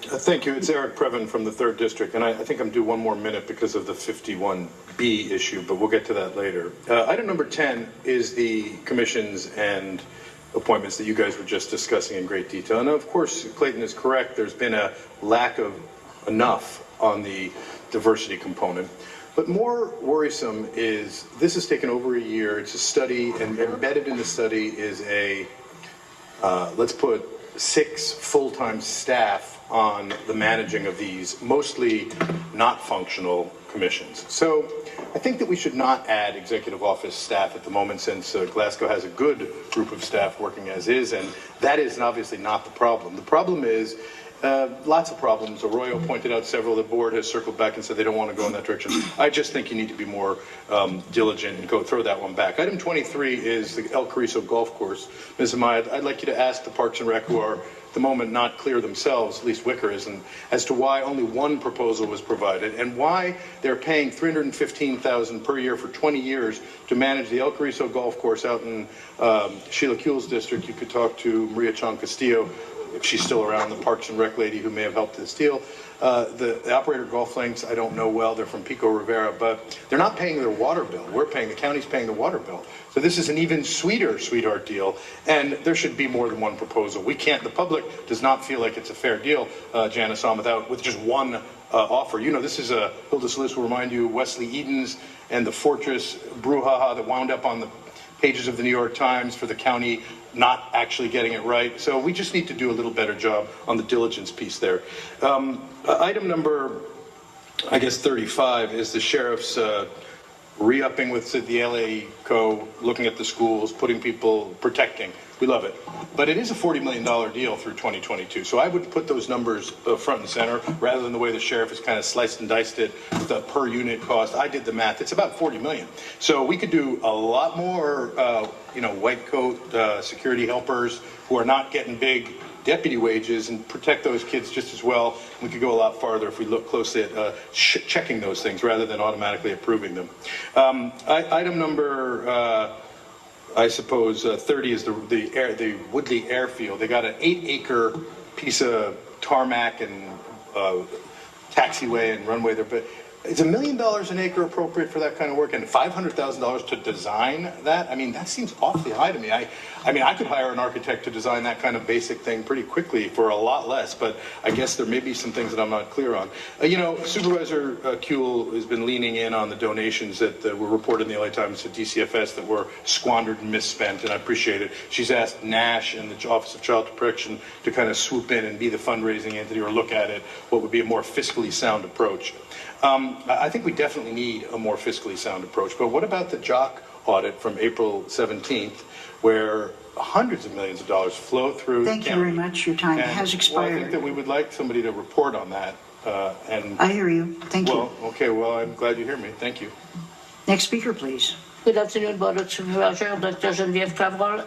Thank you. It's Eric Previn from the 3rd District, and I think I'm due one more minute because of the 51B issue, but we'll get to that later. Item number 10 is the commissions and appointments that you guys were just discussing in great detail. And of course, Clayton is correct. There's been a lack of enough on the diversity component. But more worrisome is this has taken over a year. It's a study, and embedded in the study is a, let's put 6 full-time staff on the managing of these mostly not functional commissions. So I think that we should not add executive office staff at the moment, since Glasgow has a good group of staff working as is, and that is obviously not the problem. The problem is lots of problems. Arroyo pointed out several. The board has circled back and said they don't want to go in that direction. I just think you need to be more diligent and throw that one back. Item 23 is the El Carrizo Golf Course. Ms. Amaya, I'd like you to ask the Parks and Rec, who are at the moment not clear themselves, at least Wicker isn't, as to why only one proposal was provided and why they're paying $315,000 per year for 20 years to manage the El Carrizo Golf Course out in Sheila Kuehl's district. You could talk to Maria Chong Castillo, if she's still around, the Parks and Rec lady who may have helped this deal. The operator Golf Links, I don't know well. They're from Pico Rivera, but they're not paying their water bill. We're paying, the county's paying the water bill. So this is an even sweeter, sweetheart deal, and there should be more than one proposal. We can't, the public does not feel like it's a fair deal, Janice, with just one offer. You know, this is Hilda Solis will remind you, Wesley Edens and the Fortress brouhaha that wound up on the pages of the New York Times for the county not actually getting it right. So we just need to do a little better job on the diligence piece there. Item number, I guess, 35 is the sheriff's re-upping with the LA Co, looking at the schools, putting people, protecting. We love it. But it is a $40 million deal through 2022. So I would put those numbers front and center rather than the way the sheriff has kind of sliced and diced it with the per unit cost. I did the math. It's about $40 million. So we could do a lot more, white coat security helpers who are not getting big deputy wages and protect those kids just as well. We could go a lot farther if we look closely at checking those things rather than automatically approving them. Item number, I suppose, 30 is the Woodley Airfield. They got an 8-acre piece of tarmac and taxiway and runway there, but is $1 million an acre appropriate for that kind of work, and $500,000 to design that? I mean, that seems awfully high to me. I mean, I could hire an architect to design that kind of basic thing pretty quickly for a lot less, but I guess there may be some things that I'm not clear on. Supervisor Kuehl has been leaning in on the donations that were reported in the LA Times to DCFS that were squandered and misspent, and I appreciate it. She's asked Nash and the Office of Child Protection to kind of swoop in and be the fundraising entity or look at it, what would be a more fiscally sound approach. I think we definitely need a more fiscally sound approach, but what about the JOC audit from April 17th, where hundreds of millions of dollars flow through Thank you very much. Your time has expired. Well, I think that we would like somebody to report on that. I hear you. Thank you. Okay, well, I'm glad you hear me. Thank you. Next speaker, please. Good afternoon, Board of Supervisors. Dr. Geneviève Cavrolle,